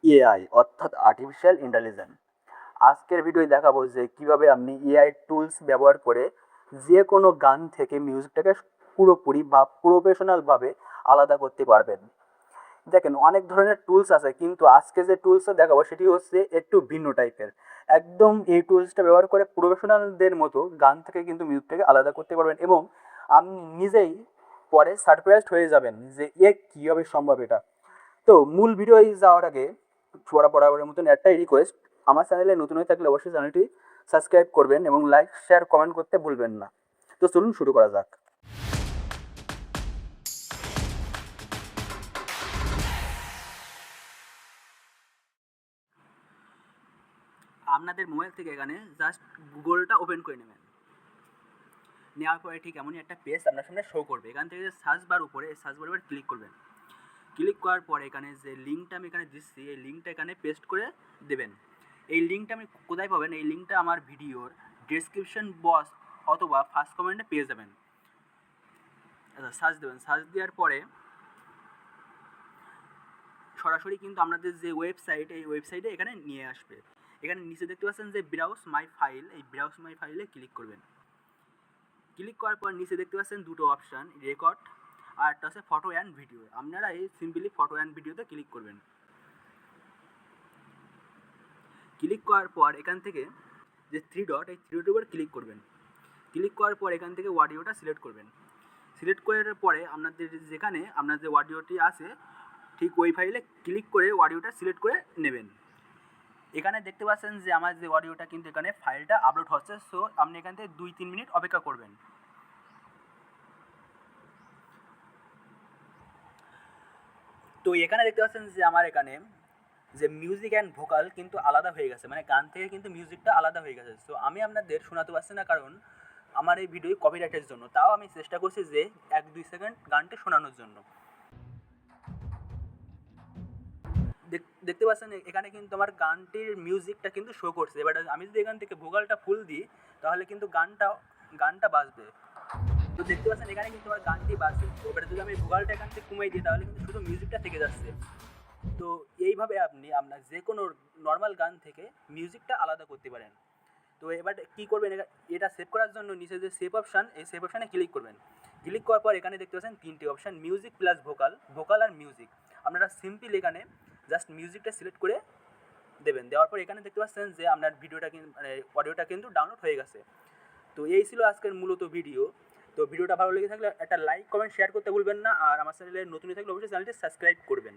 AI অর্থাৎ artificial intelligence. আজকের ভিডিওয় দেখাবো যে কিভাবে আপনি এআই টুলস ব্যবহার করে যে কোনো গান থেকে মিউজিকটাকে পুরোপুরি বা প্রফেশনালভাবে আলাদা করতে পারবেন। দেখেন অনেক ধরনের টুলস আছে, কিন্তু আজকে যে টুলসটা দেখাবো সেটি হচ্ছে একটু ভিন্ন টাইপের। একদম এই টুলসটা ব্যবহার করে প্রফেশনালদের মতো গান থেকে কিন্তু মিউজিকটাকে আলাদা করতে পারবেন, এবং আপনি নিজেই পরে সারপ্রাইজড হয়ে যাবেন যে কীভাবে সম্ভব এটা। তো মূল ভিডিও যাওয়ার আগে বরাবরের মতন একটাই রিকোয়েস্ট, আমার চ্যানেলে নতুন হয়ে থাকলে অবশ্যই চ্যানেলটি সাবস্ক্রাইব করবেন এবং লাইক শেয়ার কমেন্ট করতে ভুলবেন না। তো চলুন শুরু করা যাক। আপনাদের মোবাইল থেকে এখানে জাস্ট গুগলটা ওপেন করে নেবেন। নেওয়ার পরে ঠিক এমনই একটা পেজ আপনার সামনে শো করবে। এখান থেকে সার্চ বার উপরে সার্চ বার উপরে ক্লিক করবেন। ক্লিক করার পরে এখানে যে লিঙ্কটা আমি এখানে দিচ্ছি এই লিঙ্কটা এখানে পেস্ট করে দেবেন। এই লিঙ্কটা আমি কোথায় পাবেন? এই লিঙ্কটা আমার ভিডিওর ডেসক্রিপশন বক্স অথবা ফার্স্ট কমেন্টে পেয়ে যাবেন। আচ্ছা, সার্চ দেবেন। সার্চ দেওয়ার পরে সরাসরি কিন্তু আপনাদের যে ওয়েবসাইট, এই ওয়েবসাইটে এখানে নিয়ে আসবে। এখানে নিচে দেখতে পাচ্ছেন যে ব্রাউজ মাই ফাইল, এই ব্রাউজ মাই ফাইলে ক্লিক করবেন। ক্লিক করার পর নিচে দেখতে পাচ্ছেন দুটো অপশান, রেকর্ড আর একটা হচ্ছে ফটো অ্যান্ড ভিডিও। আপনারা এই সিম্পলি ফটো অ্যান্ড ভিডিওতে ক্লিক করবেন। ক্লিক করার পর এখান থেকে যে থ্রি ডট, এই থ্রি ডটের উপর ক্লিক করবেন। ক্লিক করার পর এখান থেকে অডিওটা সিলেক্ট করবেন। সিলেক্ট করার পরে আপনাদের যেখানে আপনার যে অডিওটি আছে ঠিক ওই ফাইলে ক্লিক করে অডিওটা সিলেক্ট করে নেবেন। এখানে দেখতে পাচ্ছেন যে আমার যে অডিওটা কিন্তু এখানে ফাইলটা আপলোড হচ্ছে। সো আপনি এখান থেকে 2-3 মিনিট অপেক্ষা করবেন। তো এখানে দেখতে পাচ্ছেন যে আমার এখানে যে মিউজিক অ্যান্ড ভোকাল কিন্তু আলাদা হয়ে গেছে, মানে গান থেকে কিন্তু মিউজিকটা আলাদা হয়ে গেছে। সো আমি আপনাদের শোনাতে পারছি না, কারণ আমার এই ভিডিও কপিরাইটের জন্য। তাও আমি চেষ্টা করছি যে 1-2 সেকেন্ড গানটি শোনানোর জন্য। দেখতে পাচ্ছেন এখানে কিন্তু আমার গানটির মিউজিকটা কিন্তু শো করছে। এবার আমি যদি এখান থেকে ভোকালটা ফুল দিই তাহলে কিন্তু গানটা বাজবে। তো দেখতে পাচ্ছেন এখানে কিন্তু আমার গানটি বাজছে। তো এবারে যদি আমি ভোকালটা এখান থেকে কমিয়ে দিই তাহলে কিন্তু শুধু মিউজিকটা থেকে যাচ্ছে। তো এইভাবে আপনি আপনার যে কোনো নর্মাল গান থেকে মিউজিকটা আলাদা করতে পারেন। তো এবার কী করবেন, এটা সেভ করার জন্য নিচে যে সেভ অপশান, এই সেভ অপশানে ক্লিক করবেন। ক্লিক করার পর এখানে দেখতে পাচ্ছেন 3টে option, music plus vocal, vocal আর মিউজিক। আপনারা সিম্পল এখানে জাস্ট মিউজিকটা সিলেক্ট করে দেবেন। দেওয়ার পর এখানে দেখতে পাচ্ছেন যে আপনার ভিডিওটা কিন্তু মানে অডিওটা কিন্তু ডাউনলোড হয়ে গেছে। তো এই ছিল আজকের মূলত ভিডিও। তো ভিডিওটা ভালো লেগে থাকলে একটা লাইক কমেন্ট শেয়ার করতে ভুলবেন না, আর আমার চ্যানেলে নতুন থাকলে অবশ্যই চ্যানেলটি সাবস্ক্রাইব করবেন।